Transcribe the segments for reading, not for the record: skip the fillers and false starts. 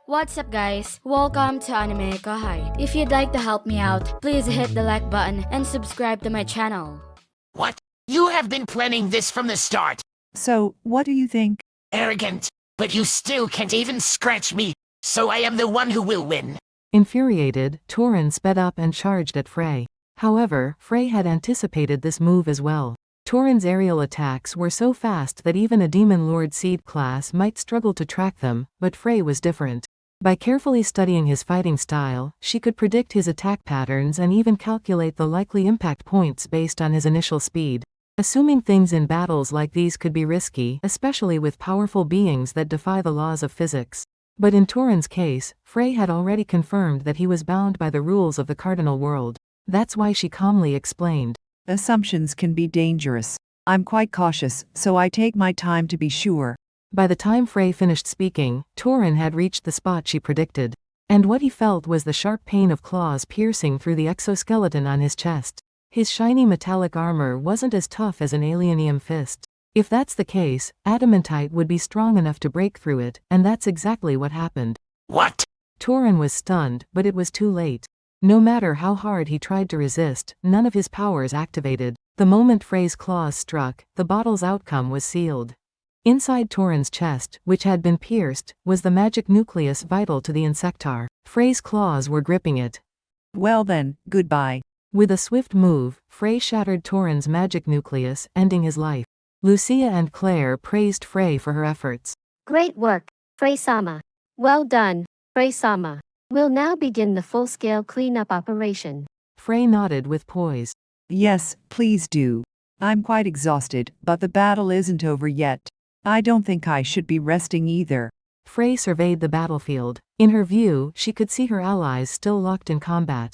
What's up guys? Welcome to AnimeKouhai. If you'd like to help me out, please hit the like button and subscribe to my channel. What? You have been planning this from the start. So, what do you think? Arrogant. But you still can't even scratch me, so I am the one who will win. Infuriated, Torin sped up and charged at Frey. However, Frey had anticipated this move as well. Torin's aerial attacks were so fast that even a Demon Lord Seed class might struggle to track them, but Frey was different. By carefully studying his fighting style, she could predict his attack patterns and even calculate the likely impact points based on his initial speed. Assuming things in battles like these could be risky, especially with powerful beings that defy the laws of physics. But in Torin's case, Frey had already confirmed that he was bound by the rules of the cardinal world. That's why she calmly explained. Assumptions can be dangerous. I'm quite cautious, so I take my time to be sure. By the time Frey finished speaking, Torin had reached the spot she predicted. And what he felt was the sharp pain of claws piercing through the exoskeleton on his chest. His shiny metallic armor wasn't as tough as an alienium fist. If that's the case, adamantite would be strong enough to break through it, and that's exactly what happened. What? Torin was stunned, but it was too late. No matter how hard he tried to resist, none of his powers activated. The moment Frey's claws struck, the bottle's outcome was sealed. Inside Torin's chest, which had been pierced, was the magic nucleus vital to the insectar. Frey's claws were gripping it. Well then, goodbye. With a swift move, Frey shattered Torin's magic nucleus, ending his life. Lucia and Claire praised Frey for her efforts. Great work, Frey-sama. Well done, Frey-sama. We'll now begin the full-scale cleanup operation. Frey nodded with poise. Yes, please do. I'm quite exhausted, but the battle isn't over yet. I don't think I should be resting either. Frey surveyed the battlefield. In her view, she could see her allies still locked in combat.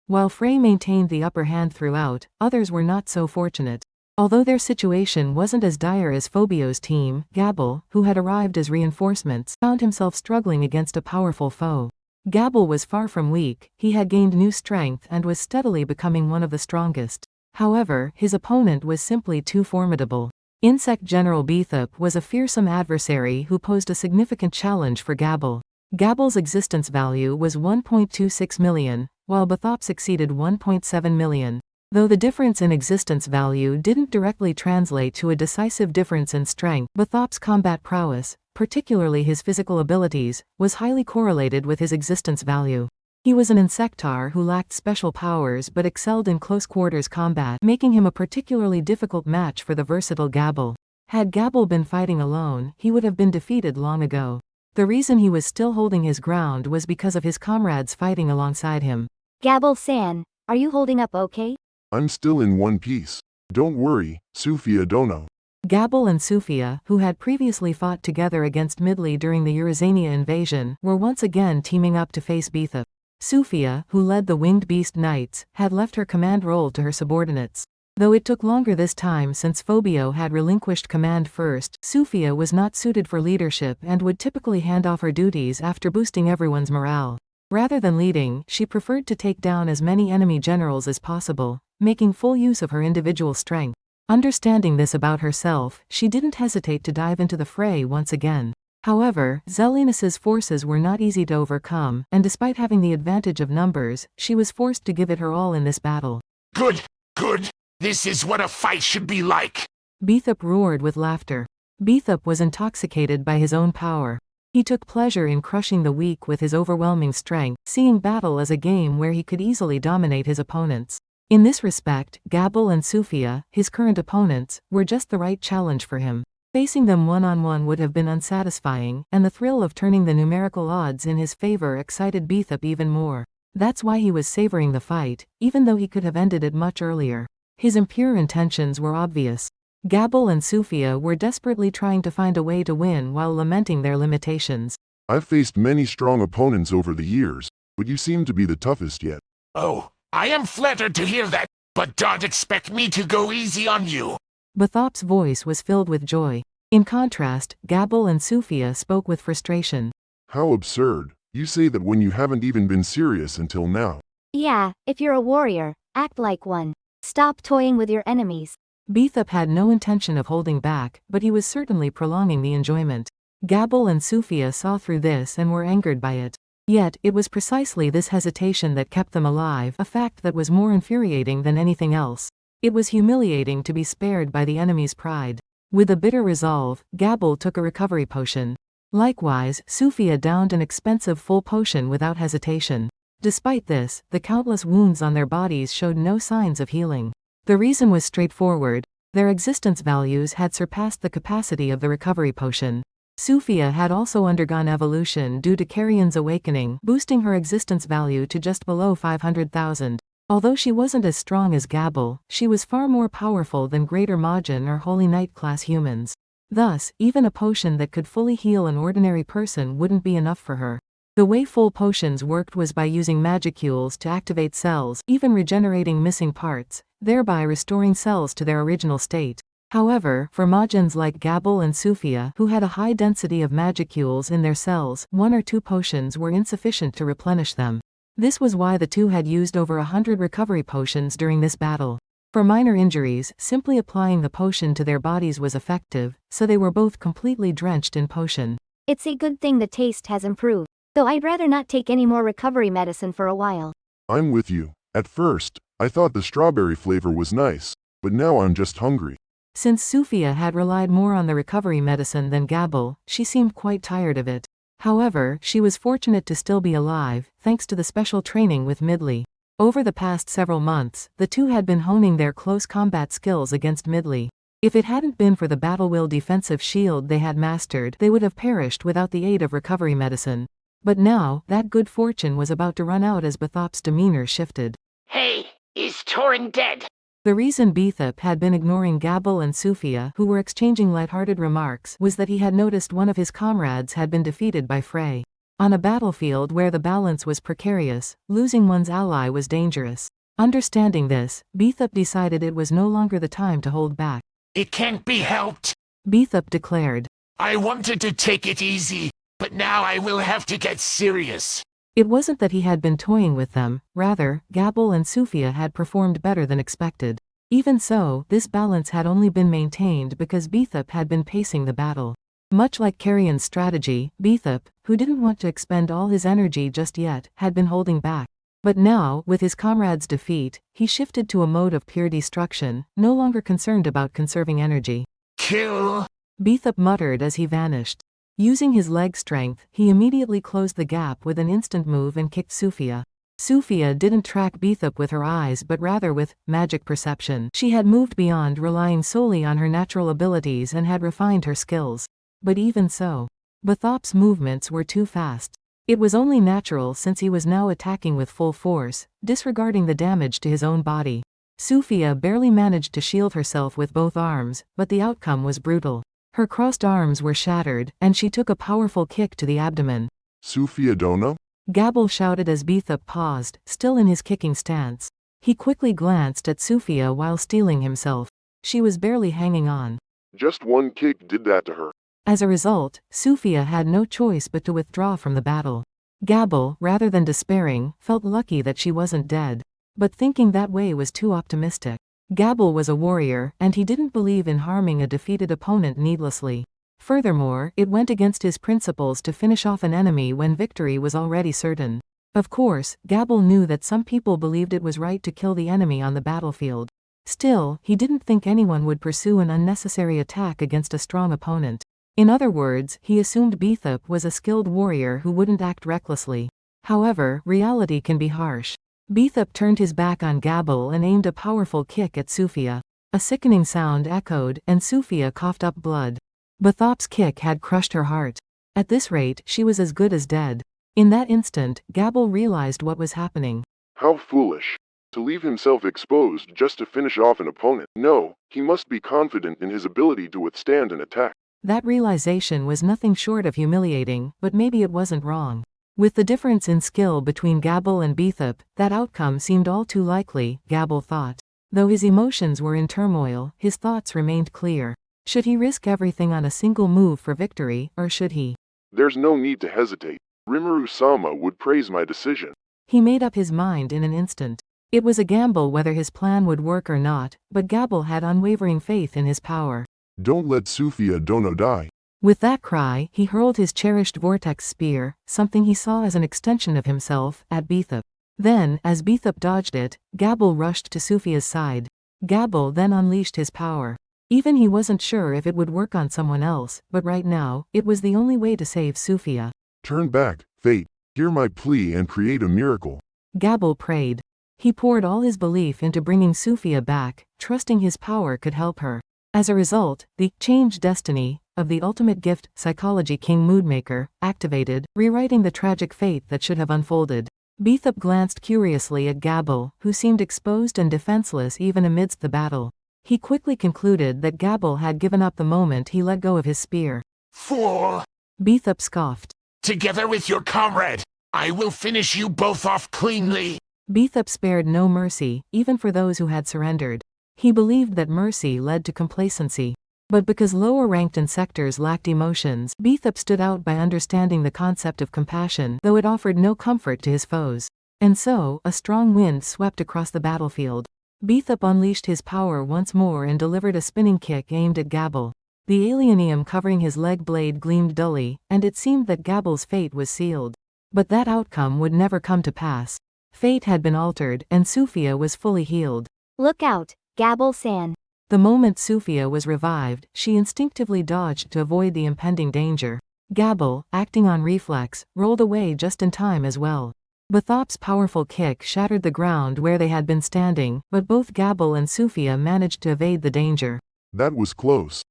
While Frey maintained the upper hand throughout, others were not so fortunate. Although their situation wasn't as dire as Phobio's team, Gabil, who had arrived as reinforcements, found himself struggling against a powerful foe. Gabil was far from weak, he had gained new strength and was steadily becoming one of the strongest. However, his opponent was simply too formidable. Insect General Beathop was a fearsome adversary who posed a significant challenge for Gabil. Gabil's existence value was 1.26 million, while Beathop's exceeded 1.7 million. Though the difference in existence value didn't directly translate to a decisive difference in strength, Beathop's combat prowess, particularly his physical abilities, was highly correlated with his existence value. He was an insectar who lacked special powers but excelled in close-quarters combat, making him a particularly difficult match for the versatile Gabil. Had Gabil been fighting alone, he would have been defeated long ago. The reason he was still holding his ground was because of his comrades fighting alongside him. Gabil-san, are you holding up okay? I'm still in one piece. Don't worry, Sufia Dono. Gabil and Sufia, who had previously fought together against Midley during the Eurazania invasion, were once again teaming up to face Beathop. Sufia, who led the Winged Beast Knights, had left her command role to her subordinates. Though it took longer this time since Phobio had relinquished command first, Sufia was not suited for leadership and would typically hand off her duties after boosting everyone's morale. Rather than leading, she preferred to take down as many enemy generals as possible, making full use of her individual strength. Understanding this about herself, she didn't hesitate to dive into the fray once again. However, Zelinus's forces were not easy to overcome, and despite having the advantage of numbers, she was forced to give it her all in this battle. Good, good. This is what a fight should be like. Beathop roared with laughter. Beathop was intoxicated by his own power. He took pleasure in crushing the weak with his overwhelming strength, seeing battle as a game where he could easily dominate his opponents. In this respect, Gabil and Sufia, his current opponents, were just the right challenge for him. Facing them one-on-one would have been unsatisfying, and the thrill of turning the numerical odds in his favor excited Beathop even more. That's why he was savoring the fight, even though he could have ended it much earlier. His impure intentions were obvious. Gabil and Sufia were desperately trying to find a way to win while lamenting their limitations. I've faced many strong opponents over the years, but you seem to be the toughest yet. Oh, I am flattered to hear that, but don't expect me to go easy on you. Beathop's voice was filled with joy. In contrast, Gabil and Sufia spoke with frustration. How absurd. You say that when you haven't even been serious until now. Yeah, if you're a warrior, act like one. Stop toying with your enemies. Beathop had no intention of holding back, but he was certainly prolonging the enjoyment. Gabil and Sufia saw through this and were angered by it. Yet, it was precisely this hesitation that kept them alive, a fact that was more infuriating than anything else. It was humiliating to be spared by the enemy's pride. With a bitter resolve, Gabil took a recovery potion. Likewise, Sufia downed an expensive full potion without hesitation. Despite this, the countless wounds on their bodies showed no signs of healing. The reason was straightforward. Their existence values had surpassed the capacity of the recovery potion. Sufia had also undergone evolution due to Carrion's awakening, boosting her existence value to just below 500,000. Although she wasn't as strong as Gabil, she was far more powerful than Greater Majin or Holy Knight class humans. Thus, even a potion that could fully heal an ordinary person wouldn't be enough for her. The way full potions worked was by using magicules to activate cells, even regenerating missing parts, thereby restoring cells to their original state. However, for Majins like Gabil and Sufia who had a high density of magicules in their cells, 1 or 2 potions were insufficient to replenish them. This was why the two had used over 100 recovery potions during this battle. For minor injuries, simply applying the potion to their bodies was effective, so they were both completely drenched in potion. It's a good thing the taste has improved, though I'd rather not take any more recovery medicine for a while. I'm with you. At first, I thought the strawberry flavor was nice, but now I'm just hungry. Since Sufia had relied more on the recovery medicine than Gabil, she seemed quite tired of it. However, she was fortunate to still be alive, thanks to the special training with Midley. Over the past several months, the two had been honing their close combat skills against Midley. If it hadn't been for the battle will defensive shield they had mastered, they would have perished without the aid of recovery medicine. But now, that good fortune was about to run out as Beathop's demeanor shifted. Hey, is Torin dead? The reason Beathop had been ignoring Gabil and Sufia, who were exchanging lighthearted remarks, was that he had noticed one of his comrades had been defeated by Frey. On a battlefield where the balance was precarious, losing one's ally was dangerous. Understanding this, Beathop decided it was no longer the time to hold back. It can't be helped. Beathop declared. I wanted to take it easy, but now I will have to get serious. It wasn't that he had been toying with them, rather, Gabil and Sufia had performed better than expected. Even so, this balance had only been maintained because Beathop had been pacing the battle. Much like Carrion's strategy, Beathop, who didn't want to expend all his energy just yet, had been holding back. But now, with his comrade's defeat, he shifted to a mode of pure destruction, no longer concerned about conserving energy. Kill! Beathop muttered as he vanished. Using his leg strength, he immediately closed the gap with an instant move and kicked Sufia. Sufia didn't track Beathop with her eyes but rather with magic perception. She had moved beyond relying solely on her natural abilities and had refined her skills. But even so, Beathop's movements were too fast. It was only natural since he was now attacking with full force, disregarding the damage to his own body. Sufia barely managed to shield herself with both arms, but the outcome was brutal. Her crossed arms were shattered, and she took a powerful kick to the abdomen. Sufia Dona? Gabil shouted as Beathop paused, still in his kicking stance. He quickly glanced at Sufia while steeling himself. She was barely hanging on. Just one kick did that to her. As a result, Sufia had no choice but to withdraw from the battle. Gabil, rather than despairing, felt lucky that she wasn't dead. But thinking that way was too optimistic. Gabil was a warrior, and he didn't believe in harming a defeated opponent needlessly. Furthermore, it went against his principles to finish off an enemy when victory was already certain. Of course, Gabil knew that some people believed it was right to kill the enemy on the battlefield. Still, he didn't think anyone would pursue an unnecessary attack against a strong opponent. In other words, he assumed Beathop was a skilled warrior who wouldn't act recklessly. However, reality can be harsh. Beathop turned his back on Gabil and aimed a powerful kick at Sufia. A sickening sound echoed, and Sufia coughed up blood. Beathop's kick had crushed her heart. At this rate, she was as good as dead. In that instant, Gabil realized what was happening. How foolish. To leave himself exposed just to finish off an opponent. No, he must be confident in his ability to withstand an attack. That realization was nothing short of humiliating, but maybe it wasn't wrong. With the difference in skill between Gabil and Beathop, that outcome seemed all too likely, Gabil thought. Though his emotions were in turmoil, his thoughts remained clear. Should he risk everything on a single move for victory, or should he? There's no need to hesitate. Rimuru-sama would praise my decision. He made up his mind in an instant. It was a gamble whether his plan would work or not, but Gabil had unwavering faith in his power. Don't let Sufia Dono die. With that cry, he hurled his cherished vortex spear, something he saw as an extension of himself, at Beathop. Then, as Beathop dodged it, Gabil rushed to Sufia's side. Gabil then unleashed his power. Even he wasn't sure if it would work on someone else, but right now, it was the only way to save Sufia. Turn back, fate. Hear my plea and create a miracle. Gabil prayed. He poured all his belief into bringing Sufia back, trusting his power could help her. As a result, the changed destiny of the ultimate gift, Psychology King Moodmaker, activated, rewriting the tragic fate that should have unfolded. Beathop glanced curiously at Gabil, who seemed exposed and defenseless even amidst the battle. He quickly concluded that Gabil had given up the moment he let go of his spear. Fool! Beathop scoffed. Together with your comrade, I will finish you both off cleanly. Beathop spared no mercy, even for those who had surrendered. He believed that mercy led to complacency. But because lower-ranked insectors lacked emotions, Beathop stood out by understanding the concept of compassion, though it offered no comfort to his foes. And so, a strong wind swept across the battlefield. Beathop unleashed his power once more and delivered a spinning kick aimed at Gabil. The alienium covering his leg blade gleamed dully, and it seemed that Gabil's fate was sealed. But that outcome would never come to pass. Fate had been altered, and Sufia was fully healed. Look out, Gabil-san. The moment Sufia was revived, she instinctively dodged to avoid the impending danger. Gabil, acting on reflex, rolled away just in time as well. Beathop's powerful kick shattered the ground where they had been standing, but both Gabil and Sufia managed to evade the danger. That was close.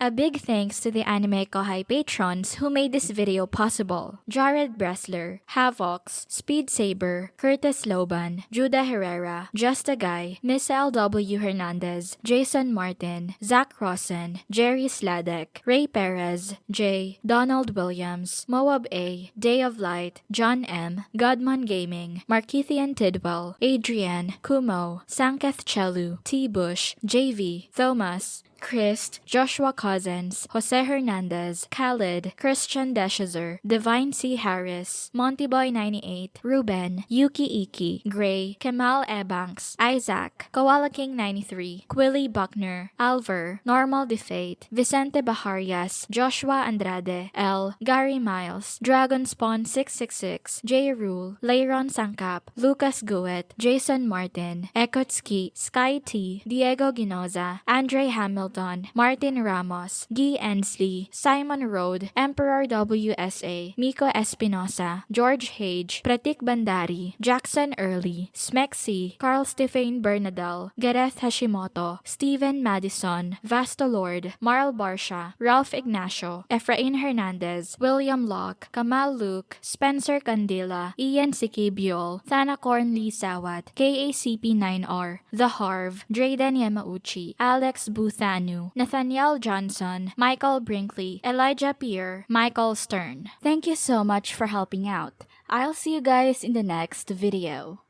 A big thanks to the AnimeKouhai patrons who made this video possible. Jared Bressler, Havox, Speed Saber, Curtis Loban, Judah Herrera, Just a Guy, Miss L.W. Hernandez, Jason Martin, Zach Rosen, Jerry Sladek, Ray Perez, Jay, Donald Williams, Moab A, Day of Light, John M, Godman Gaming, Markithian Tidwell, Adrian, Kumo, Sanketh Chelu, T. Bush, JV, Thomas, Christ, Joshua Cousins, Jose Hernandez, Khalid, Christian Deshazer, Divine C. Harris, Montyboy98, Ruben, Yuki Iki, Gray, Kemal Ebanks, Isaac, Koala King 93, Quilly Buckner, Alver, Normal Defate, Vicente Baharias, Joshua Andrade, L, Gary Miles, Dragon Spawn 666, J. Rule, Leiron Sangkap, Lucas Guet, Jason Martin, Ekotski, Sky T, Diego Ginoza, Andre Hamilton, Martin Ramos, Guy Ensley, Simon Rode, Emperor WSA, Miko Espinosa, George Hage, Pratik Bandari, Jackson Early, Smexy, Carl Stephen Bernadal, Gareth Hashimoto, Steven Madison, Vasto Lord, Marl Barsha, Ralph Ignacio, Efrain Hernandez, William Locke, Kamal Luke, Spencer Candila, Ian Sikibiol, Thanacorn Lee Sawat, KACP9R, The Harv, Drayden Yamauchi, Alex Buthanu, Nathaniel Johnson, Michael Brinkley, Elijah Pierre, Michael Stern. Thank you so much for helping out. I'll see you guys in the next video.